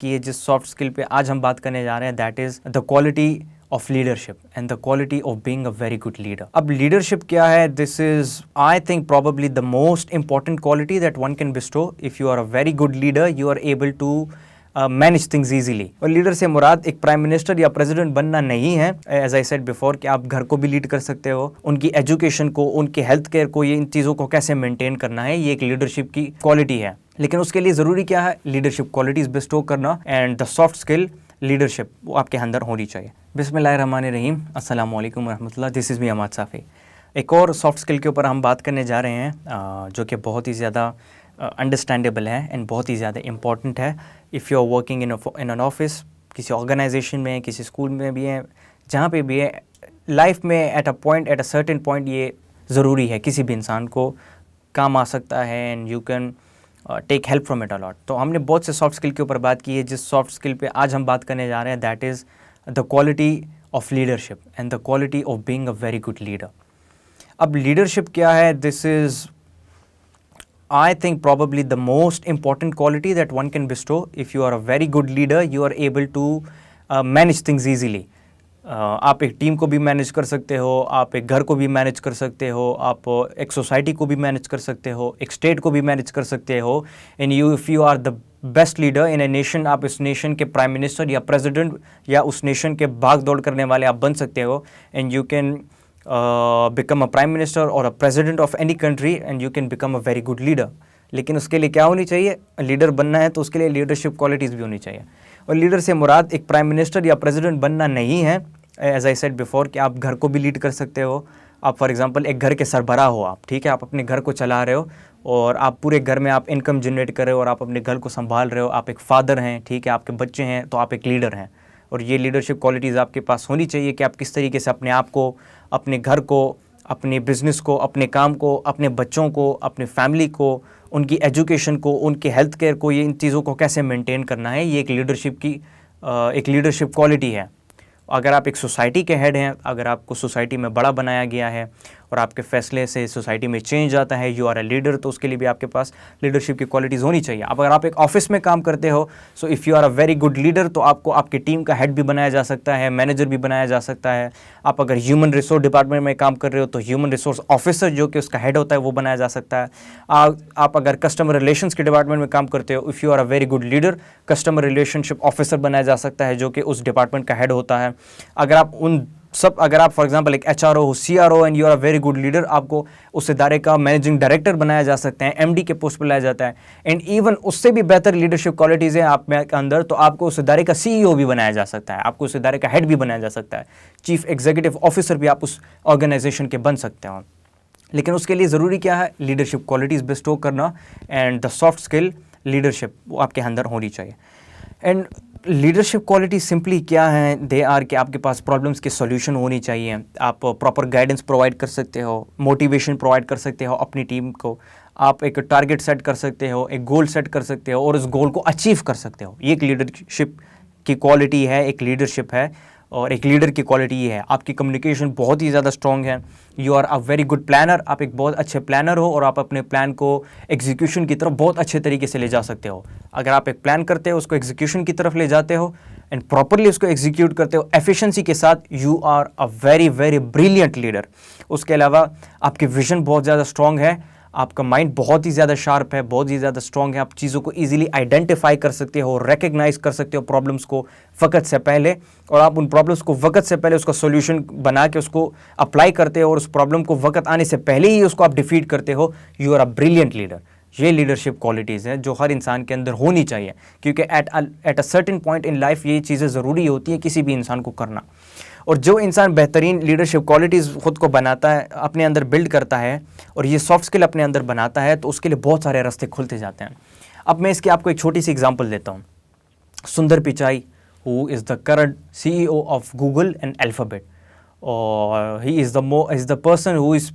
कि ये जिस सॉफ्ट स्किल पे आज हम बात करने जा रहे हैं that is the quality of leadership and the quality of being a very good leader. अब लीडरशिप क्या है? This is I think probably the most important quality that one can bestow. If you are a very good leader you are able to manage things easily. और leader से मुराद एक prime minister या president बनना नहीं है, as I said before, कि आप घर को भी लीड कर सकते हो, उनकी एजुकेशन को, उनकी हेल्थ केयर को, ये इन चीज़ों को कैसे मेंटेन करना है, ये एक लीडरशिप की क्वालिटी है। लेकिन उसके लिए ज़रूरी क्या है? लीडरशिप क्वालिटीज़ बिस्टो करना and the soft skill leadership वो आपके अंदर होनी चाहिए। बिस्मिल्लाहिर्रहमानिर्रहीम, अस्सलाम वालेकुम वरहमतुल्लाह। This is me Ahmad Safi. एक और सॉफ्ट स्किल के ऊपर हम बात करने जा रहे हैं जो कि बहुत ही ज़्यादा अंडरस्टैंडेबल है एंड बहुत ही ज़्यादा इम्पॉर्टेंट है। If you are working in an office, किसी ऑर्गेनाइजेशन में, किसी स्कूल में भी है, जहाँ पे भी है, लाइफ में एट अ सर्टेन पॉइंट ये ज़रूरी है, किसी भी इंसान को काम आ सकता है and you can take help from it a lot. तो हमने बहुत से सॉफ्ट स्किल के ऊपर बात की है। जिस सॉफ्ट स्किल पे आज हम बात करने जा रहे हैं that is the quality of leadership and the quality of being a very good leader. अब लीडरशिप क्या है? This is I think probably the most important quality that one can bestow. If you are a very good leader, you are able to manage things easily. आप एक team को भी manage कर सकते हो, आप एक घर को भी मैनेज कर सकते हो, आप एक सोसाइटी को भी मैनेज कर सकते हो, एक स्टेट को भी मैनेज कर सकते हो। And if you are the best leader in a nation, आप इस नेशन के प्राइम मिनिस्टर या प्रेसिडेंट या उस नेशन के भाग दौड़ करने वाले आप बन सकते हो। And you can become a prime minister or a president of any country and you can become a very good leader। लेकिन उसके लिए क्या होनी चाहिए? लीडर बनना है तो उसके लिए लीडरशिप क्वालिटीज़ भी होनी चाहिए। और लीडर से मुराद एक प्राइम मिनिस्टर या प्रेसिडेंट बनना नहीं है, एज आई सेड बिफोर, कि आप घर को भी लीड कर सकते हो। आप फॉर एग्जांपल एक घर के सरबराह हो, आप ठीक है, आप अपने घर को चला रहे हो और आप पूरे घर में आप इनकम जनरेट कर रहे हो और आप अपने घर को संभाल रहे हो, आप एक फादर हैं, ठीक है, आपके बच्चे हैं, तो आप एक लीडर हैं। और ये लीडरशिप क्वालिटीज़ आपके पास होनी चाहिए कि आप किस तरीके से अपने आप को, अपने घर को, अपने बिज़नेस को, अपने काम को, अपने बच्चों को, अपने फैमिली को, उनकी एजुकेशन को, उनकी हेल्थ केयर को, ये इन चीज़ों को कैसे मेंटेन करना है, ये एक लीडरशिप क्वालिटी है। अगर आप एक सोसाइटी के हेड हैं, अगर आपको सोसाइटी में बड़ा बनाया गया है और आपके फैसले से सोसाइटी में चेंज आता है, यू आर अ लीडर, तो उसके लिए भी आपके पास लीडरशिप की क्वालिटीज़ होनी चाहिए। अब अगर आप एक ऑफिस में काम करते हो, so if you are a very good leader, तो आपको आपकी टीम का हेड भी बनाया जा सकता है, मैनेजर भी बनाया जा सकता है। आप अगर ह्यूमन रिसोर्स डिपार्टमेंट में काम कर रहे हो तो ह्यूमन रिसोर्स ऑफिसर जो कि उसका हेड होता है वो बनाया जा सकता है। आप अगर कस्टमर रिलेशंस के डिपार्टमेंट में काम करते हो, if you are a very good leader, customer relationship officer बनाया जा सकता है जो कि उस डिपार्टमेंट का हेड होता है। अगर आप फॉर एग्जांपल एक एचआरओ हो, CRO and you are a very good leader, आपको उस इदारे का मैनेजिंग डायरेक्टर बनाया जा सकता है, एमडी के पोस्ट पर लाया जाता है। एंड इवन उससे भी बेहतर लीडरशिप क्वालिटीज़ हैं आप में के अंदर, तो आपको उस इदारे का सीईओ भी बनाया जा सकता है, आपको उस इदारे का हेड भी बनाया जा सकता है, चीफ एग्जीक्यूटिव ऑफिसर भी आप उस ऑर्गेनाइजेशन के बन सकते हो। लेकिन उसके लिए ज़रूरी क्या है? लीडरशिप क्वालिटीज़ बिस्टो करना and the soft skill leadership वो आपके अंदर होनी चाहिए। एंड लीडरशिप क्वालिटी सिंपली क्या है? दे आर कि आपके पास प्रॉब्लम्स के सॉल्यूशन होनी चाहिए, आप प्रॉपर गाइडेंस प्रोवाइड कर सकते हो, मोटिवेशन प्रोवाइड कर सकते हो अपनी टीम को, आप एक टारगेट सेट कर सकते हो, एक गोल सेट कर सकते हो और उस गोल को अचीव कर सकते हो। ये एक लीडरशिप की क्वालिटी है, एक लीडरशिप है। और एक लीडर की क्वालिटी ये है, आपकी कम्युनिकेशन बहुत ही ज़्यादा स्ट्रॉन्ग है, you are a very good planner, आप एक बहुत अच्छे प्लानर हो और आप अपने प्लान को एग्जीक्यूशन की तरफ बहुत अच्छे तरीके से ले जा सकते हो। अगर आप एक प्लान करते हो, उसको एग्जीक्यूशन की तरफ ले जाते हो एंड प्रॉपरली उसको एग्जीक्यूट करते हो एफिशिएंसी के साथ, you are a very very brilliant leader. उसके अलावा आपकी विजन बहुत ज़्यादा स्ट्रॉन्ग है, आपका माइंड बहुत ही ज़्यादा शार्प है, बहुत ही ज़्यादा स्ट्रॉन्ग है, आप चीज़ों को ईजिली आइडेंटिफाई कर सकते हो, रिकग्नाइज कर सकते हो प्रॉब्लम्स को वक्त से पहले, और आप उन प्रॉब्लम्स को वक्त से पहले उसका सॉल्यूशन बना के उसको अप्लाई करते हो और उस प्रॉब्लम को वक्त आने से पहले ही उसको आप डिफीट करते हो। You are a brilliant leader. ये लीडरशिप क्वालिटीज़ हैं जो हर इंसान के अंदर होनी चाहिए, क्योंकि at a certain point in life ये चीज़ें ज़रूरी होती है किसी भी इंसान को करना। और जो इंसान बेहतरीन लीडरशिप क्वालिटीज़ ख़ुद को बनाता है, अपने अंदर बिल्ड करता है और ये सॉफ्ट स्किल अपने अंदर बनाता है, तो उसके लिए बहुत सारे रास्ते खुलते जाते हैं। अब मैं इसकी आपको एक छोटी सी एग्जांपल देता हूँ। Sundar Pichai, who is the current CEO of Google and Alphabet, और he is the person who is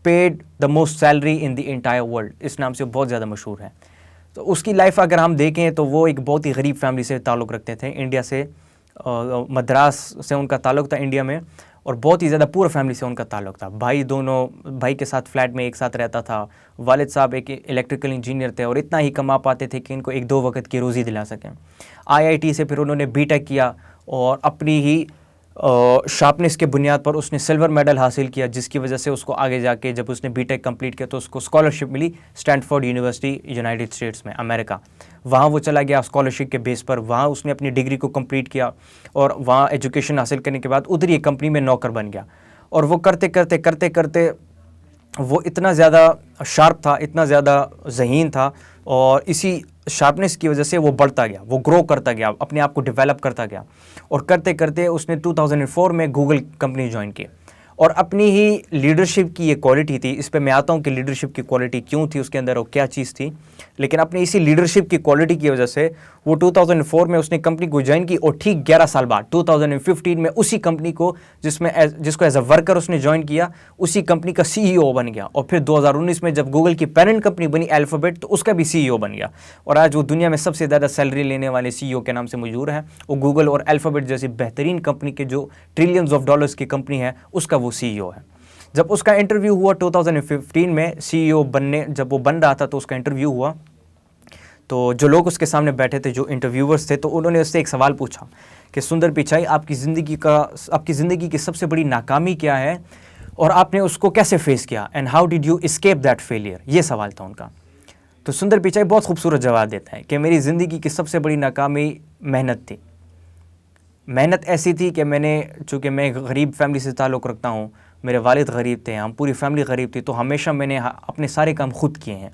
paid the most salary in the entire world. इस नाम से बहुत ज़्यादा मशहूर है। तो उसकी लाइफ अगर हम देखें तो वो एक बहुत ही गरीब फैमिली से ताल्लुक़ रखते थे, इंडिया से, मद्रास से उनका ताल्लुक़ था इंडिया में। और बहुत ही ज़्यादा पुअर फैमिली से उनका ताल्लुक़ था। भाई के साथ फ्लैट में एक साथ रहता था। वालिद साहब एक इलेक्ट्रिकल इंजीनियर थे और इतना ही कमा पाते थे कि इनको 1-2 वक्त की रोज़ी दिला सकें। IIT से फिर उन्होंने बीटेक किया और अपनी ही शार्पनेस के बुनियाद पर उसने सिल्वर मेडल हासिल किया, जिसकी वजह से उसको आगे जाके जब उसने बीटेक कंप्लीट किया तो उसको स्कॉलरशिप मिली स्टैनफोर्ड यूनिवर्सिटी यूनाइटेड स्टेट्स में, अमेरिका। वहाँ वो चला गया स्कॉलरशिप के बेस पर, वहाँ उसने अपनी डिग्री को कंप्लीट किया और वहाँ एजुकेशन हासिल करने के बाद उधर ही कंपनी में नौकर बन गया। और वो करते करते वो इतना ज़्यादा शार्प था, इतना ज़्यादा ज़हीन था और इसी शार्पनेस की वजह से वो बढ़ता गया, वो ग्रो करता गया, अपने आप को डेवलप करता गया और करते करते उसने 2004 में गूगल कंपनी ज्वाइन की। और अपनी ही लीडरशिप की ये क्वालिटी थी, इस पे मैं आता हूँ कि लीडरशिप की क्वालिटी क्यों थी उसके अंदर और क्या चीज़ थी। लेकिन अपनी इसी लीडरशिप की क्वालिटी की वजह से वो 2004 में उसने कंपनी को ज्वाइन की और ठीक 11 साल बाद 2015 में उसी कंपनी को जिसको एज अ वर्कर उसने ज्वाइन किया, उसी कंपनी का CEO बन गया। और फिर 2019 में जब गूगल की पेरेंट कंपनी बनी अल्फाबेट, तो उसका भी CEO बन गया और आज वो दुनिया में सबसे ज़्यादा सैलरी लेने वाले CEO के नाम से मशहूर है। वो गूगल और अल्फाबेट जैसी बेहतरीन कंपनी के जो ट्रिलियंस ऑफ डॉलर्स की कंपनी है उसका वो CEO है। जब उसका इंटरव्यू हुआ 2015 में CEO बनने, जब वो बन रहा था तो उसका इंटरव्यू हुआ, तो जो लोग उसके सामने बैठे थे, जो इंटरव्यूअर्स थे, तो उन्होंने उससे एक सवाल पूछा कि सुंदर पिचाई, आपकी ज़िंदगी की सबसे बड़ी नाकामी क्या है और आपने उसको कैसे फेस किया, and how did you escape that failure, ये सवाल था उनका। तो सुंदर पिचाई बहुत खूबसूरत जवाब देता है कि मेरी ज़िंदगी की सबसे बड़ी नाकामी मेहनत थी। मेहनत ऐसी थी कि चूँकि मैं गरीब फैमिली से ताल्लुक़ रखता हूँ, मेरे वालिद गरीब थे, हम पूरी फैमिली गरीब थी, तो हमेशा मैंने अपने सारे काम खुद किए हैं,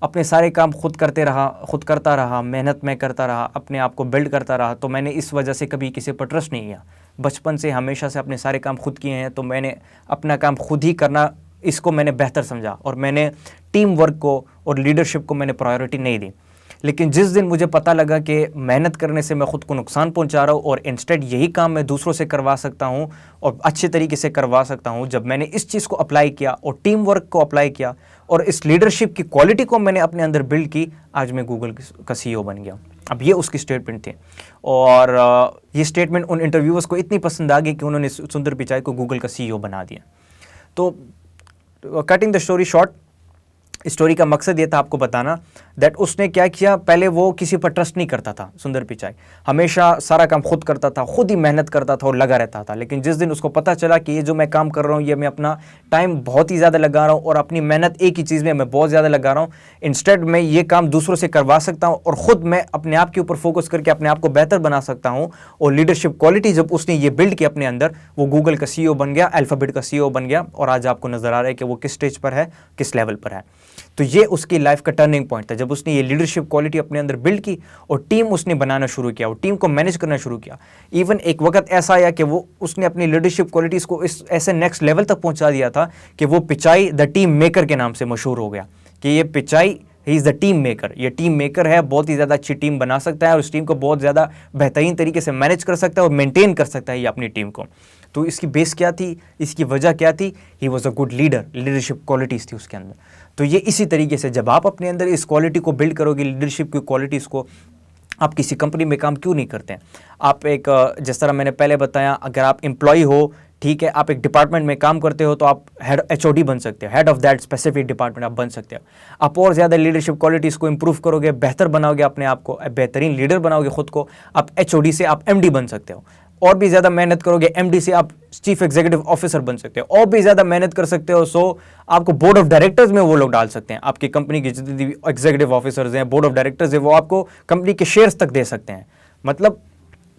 अपने सारे काम खुद करता रहा, मेहनत में करता रहा, अपने आप को बिल्ड करता रहा। तो मैंने इस वजह से कभी किसी पर ट्रस्ट नहीं किया। बचपन से हमेशा से अपने सारे काम खुद किए हैं, तो मैंने अपना काम खुद ही करना, इसको मैंने बेहतर समझा और मैंने टीम वर्क को और लीडरशिप को मैंने प्रायोरिटी नहीं दी। लेकिन जिस दिन मुझे पता लगा कि मेहनत करने से मैं ख़ुद को नुकसान पहुंचा रहा हूँ और इंस्टेड यही काम मैं दूसरों से करवा सकता हूँ और अच्छे तरीके से करवा सकता हूँ, जब मैंने इस चीज़ को अप्लाई किया और टीम वर्क को अप्लाई किया और इस लीडरशिप की क्वालिटी को मैंने अपने अंदर बिल्ड की, आज मैं गूगल का CEO बन गया। अब ये उसकी स्टेटमेंट थी और ये स्टेटमेंट उन इंटरव्यूअर्स को इतनी पसंद आ गई कि उन्होंने सुंदर पिचाई को गूगल का CEO बना दिया। तो cutting the story short, story का मकसद ये था आपको बताना दैट उसने क्या किया, पहले वो किसी पर ट्रस्ट नहीं करता था। सुंदर पिचाई हमेशा सारा काम खुद करता था, खुद ही मेहनत करता था और लगा रहता था। लेकिन जिस दिन उसको पता चला कि ये जो मैं काम कर रहा हूँ, ये मैं अपना टाइम बहुत ही ज़्यादा लगा रहा हूँ और अपनी मेहनत एक ही चीज़ में मैं बहुत ज़्यादा लगा रहा हूँ, इंस्टेड मैं ये काम दूसरों से करवा सकता हूँ और ख़ुद मैं अपने आप के ऊपर फोकस करके अपने आप को बेहतर बना सकता हूँ। और लीडरशिप क्वालिटी जब उसने ये बिल्ड की अपने अंदर, वो गूगल का CEO बन गया, अल्फ़ाबेट का CEO बन गया और आज आपको नज़र आ रहा है कि वो किस स्टेज पर है, किस लेवल पर है। तो ये उसकी लाइफ का टर्निंग पॉइंट था, जब उसने ये लीडरशिप क्वालिटी अपने अंदर बिल्ड की और टीम उसने बनाना शुरू किया और टीम को मैनेज करना शुरू किया। इवन एक वक्त ऐसा आया कि उसने अपनी लीडरशिप क्वालिटीज़ को इस ऐसे नेक्स्ट लेवल तक पहुंचा दिया था कि वो पिचाई द टीम मेकर के नाम से मशहूर हो गया कि ये पिचाई ही इज़ द टीम मेकर। ये टीम मेकर है, बहुत ही ज़्यादा अच्छी टीम बना सकता है और उस टीम को बहुत ज़्यादा बेहतरीन तरीके से मैनेज कर सकता है और मेंटेन कर सकता है ये अपनी टीम को। तो इसकी बेस क्या थी, इसकी वजह क्या थी? He was a good leader, leadership qualities थी उसके अंदर। तो ये इसी तरीके से जब आप अपने अंदर इस क्वालिटी को बिल्ड करोगे, लीडरशिप की क्वालिटीज़ को, आप किसी कंपनी में काम क्यों नहीं करते हैं? आप एक जिस तरह मैंने पहले बताया, अगर आप एम्प्लॉय हो, ठीक है, आप एक डिपार्टमेंट में काम करते हो तो आप हेड HOD बन सकते हो, head of that specific department आप बन सकते हो। आप और ज़्यादा लीडरशिप क्वालिटीज़ को इंप्रूव करोगे, बेहतर बनाओगे अपने आप को, बेहतरीन लीडर बनाओगे खुद को, आप HOD से आप MD बन सकते हो। और भी ज़्यादा मेहनत करोगे, MD से आप चीफ एग्जीक्यूटिव ऑफिसर बन सकते हो। और भी ज़्यादा मेहनत कर सकते हो, सो आपको बोर्ड ऑफ डायरेक्टर्स में वो लोग डाल सकते हैं। आपकी कंपनी के जितने भी एग्जीक्यूटिव ऑफिसर्स हैं, बोर्ड ऑफ डायरेक्टर्स है, वो आपको कंपनी के शेयर्स तक दे सकते हैं। मतलब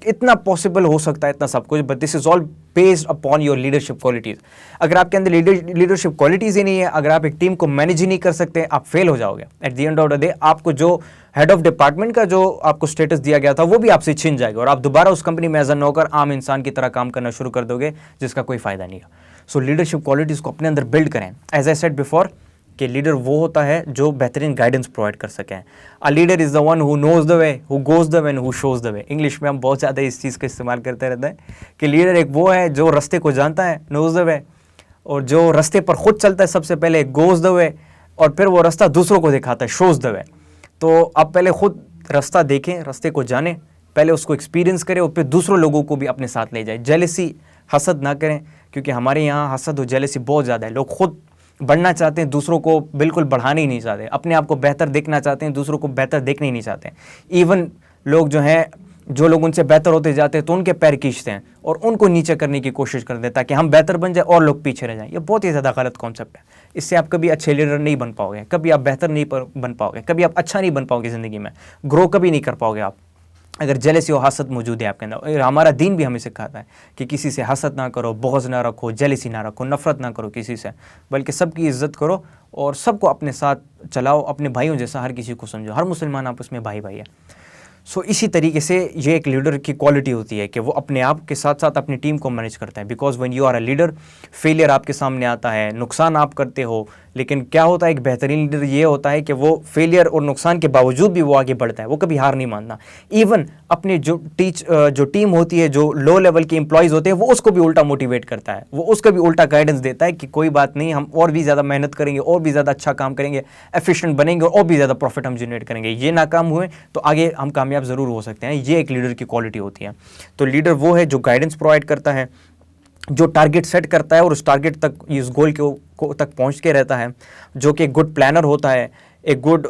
इतना पॉसिबल हो सकता है, इतना सब कुछ, but this is all based upon your leadership qualities. अगर आपके अंदर लीडरशिप क्वालिटीज़ ही नहीं है, अगर आप एक टीम को मैनेज ही नहीं कर सकते, आप फेल हो जाओगे। At the end of the day आपको जो हेड ऑफ डिपार्टमेंट का जो आपको स्टेटस दिया गया था वो भी आपसे छीन जाएगा और आप दोबारा उस कंपनी में एज अ नौकर, आम इंसान की तरह काम करना शुरू कर दोगे, जिसका कोई फायदा नहीं है। सो लीडरशिप क्वालिटीज़ को अपने अंदर बिल्ड करें। एज आई सेड बिफोर कि लीडर वो होता है जो बेहतरीन गाइडेंस प्रोवाइड कर सकें। A leader is the one who knows the way, who goes the way, who shows the way. English में हम बहुत ज़्यादा इस चीज़ का इस्तेमाल करते रहते हैं कि लीडर एक वो है जो रास्ते को जानता है, नोज द वे, और जो रास्ते पर खुद चलता है सबसे पहले, गोज द वे, और फिर वो रास्ता दूसरों को दिखाता है, शोज द वे। तो आप पहले खुद रास्ता देखें, रास्ते को जानें, पहले उसको एक्सपीरियंस करें और फिर दूसरों लोगों को भी अपने साथ ले जाए। जेलसी हसद ना करें, क्योंकि हमारे यहाँ हसद और जेलसी बहुत ज़्यादा है। लोग खुद बढ़ना चाहते हैं, दूसरों को बिल्कुल बढ़ाना ही नहीं चाहते, अपने आप को बेहतर देखना चाहते हैं, दूसरों को बेहतर देखना ही नहीं चाहते। इवन लोग जो हैं, जो लोग उनसे बेहतर होते जाते हैं तो उनके पैर खींचते हैं और उनको नीचे करने की कोशिश करते हैं ताकि हम बेहतर बन जाए और लोग पीछे रह जाएं। ये बहुत ही ज़्यादा गलत कॉन्सेप्ट है। इससे आप कभी अच्छे लीडर नहीं बन पाओगे, कभी आप बेहतर नहीं बन पाओगे, कभी आप अच्छा नहीं बन पाओगे, ज़िंदगी में ग्रो कभी नहीं कर पाओगे आप, अगर जेलसी और हसद मौजूद है आपके अंदर। और हमारा दीन भी हमें सिखाता है कि किसी से हसद ना करो, बुग़्ज़ ना रखो, जेलसी ना रखो, नफ़रत ना करो किसी से, बल्कि सबकी इज़्ज़त करो और सबको अपने साथ चलाओ, अपने भाइयों जैसा हर किसी को समझो। हर मुसलमान आपस में भाई भाई है। सो इसी तरीके से ये एक लीडर की क्वालिटी होती है कि वो अपने आप के साथ साथ अपनी टीम को मैनेज करता है। Because when you are a leader, failure आपके सामने आता है, नुकसान आप करते हो, लेकिन क्या होता है, एक बेहतरीन लीडर ये होता है कि वो फेलियर और नुकसान के बावजूद भी वो आगे बढ़ता है, वो कभी हार नहीं मानता। इवन अपने जो टीम होती है, जो लो लेवल के एम्प्लॉयज़ होते हैं, वो उसको भी उल्टा मोटिवेट करता है, वो उसको भी उल्टा गाइडेंस देता है कि कोई बात नहीं, हम और भी ज़्यादा मेहनत करेंगे, और भी ज़्यादा अच्छा काम करेंगे, एफिशिएंट बनेंगे और भी ज़्यादा प्रॉफिट हम जनरेट करेंगे। ये नाकाम हुए तो आगे हम कामयाब ज़रूर हो सकते हैं। ये एक लीडर की क्वालिटी होती है। तो लीडर वो है जो गाइडेंस प्रोवाइड करता है, जो टारगेट सेट करता है और उस टारगेट तक, इस गोल को तक पहुंच के रहता है, जो कि एक गुड प्लानर होता है, एक गुड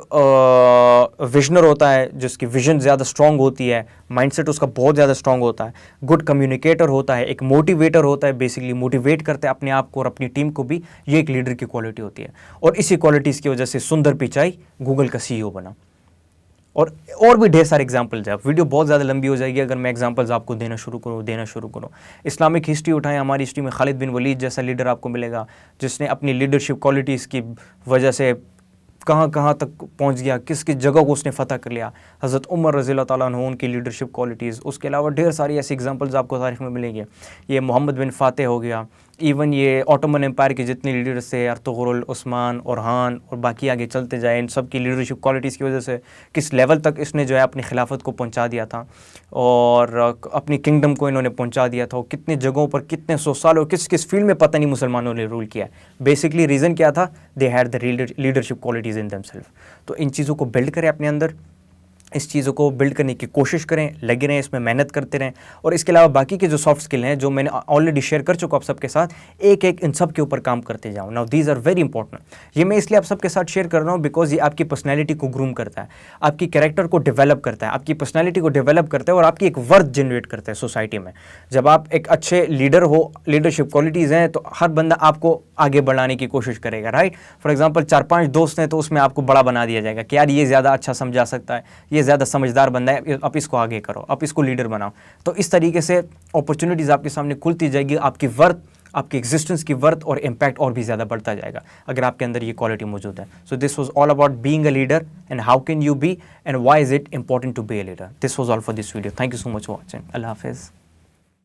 विजनर होता है, जिसकी विजन ज़्यादा स्ट्रांग होती है, माइंडसेट उसका बहुत ज़्यादा स्ट्रांग होता है, गुड कम्युनिकेटर होता है, एक मोटिवेटर होता है, बेसिकली मोटिवेट करते हैं अपने आप को और अपनी टीम को भी। ये एक लीडर की क्वालिटी होती है। और इसी क्वालिटीज़ की वजह से सुंदर पिचाई गूगल का CEO बना। और भी ढेर सारे एग्जाम्पल्स हैं। वीडियो बहुत ज़्यादा लंबी हो जाएगी अगर मैं एग्जाम्पल्स आपको देना शुरू करूँ। इस्लामिक हिस्ट्री उठाएं, हमारी हिस्ट्री में खालिद बिन वलीद जैसा लीडर आपको मिलेगा, जिसने अपनी लीडरशिप क्वालिटीज़ की वजह से कहाँ कहाँ तक पहुँच गया, किस किस जगह को उसने फ़तह कर लिया। हज़रत उमर रज़ियल्लाहु ताला अन्हु, उनकी लीडरशिप क्वालिटीज़। उसके अलावा ढेर सारी ऐसी एग्जाम्पल्स आपको तारीख़ में मिलेंगे। ये मोहम्मद बिन फ़ातेह हो गया, इवन ये ऑटोमन एम्पायर के जितने लीडर्स थे, अर्तुगरुल, उस्मान, ओरहान और बाकी आगे चलते जाए, इन सब की लीडरशिप क्वालिटीज़ की वजह से किस लेवल तक इसने जो है अपनी खिलाफत को पहुंचा दिया था और अपनी किंगडम को इन्होंने पहुंचा दिया था। कितने जगहों पर, कितने 100 साल और किस किस फील्ड में पता नहीं मुसलमानों ने रूल किया है। बेसिकली रीज़न क्या था, they had the leadership qualities in themselves. तो इन चीज़ों को बिल्ड करें अपने अंदर, इस चीज़ों को बिल्ड करने की कोशिश करें, लगे रहें, इसमें मेहनत करते रहें। और इसके अलावा बाकी के जो सॉफ्ट स्किल हैं, जो मैंने ऑलरेडी शेयर कर चुका आप सबके साथ, एक एक इन सब के ऊपर काम करते जाऊँ। Now these are very important. ये मैं इसलिए आप सबके साथ शेयर कर रहा हूँ बिकॉज ये आपकी पर्सनैलिटी को ग्रूम करता है, आपकी कैरेक्टर को डेवलप करता है, आपकी पर्सनैलिटी को डेवलप करता है और आपकी एक वर्थ जनरेट करता है सोसाइटी में। जब आप एक अच्छे लीडर हो, लीडरशिप क्वालिटीज़ हैं, तो हर बंदा आपको आगे बढ़ाने की कोशिश करेगा, राइट। फॉर एग्जाम्पल 4-5 दोस्त हैं तो उसमें आपको बड़ा बना दिया जाएगा कि यार ये ज़्यादा अच्छा समझा सकता है, ये ज़्यादा समझदार बंदा है, अब इसको आगे करो, अब इसको लीडर बनाओ। तो इस तरीके से अपॉर्चुनिटीज़ आपके सामने खुलती जाएगी, आपकी वर्थ, आपकी एग्जिस्टेंस की वर्थ और इम्पैक्ट और भी ज़्यादा बढ़ता जाएगा अगर आपके अंदर ये क्वालिटी मौजूद है। So this was all about being a leader and how can you be and why is it important to be a leader. This was all for this video. Thank you so much for watching. अल्लाह हाफिज़।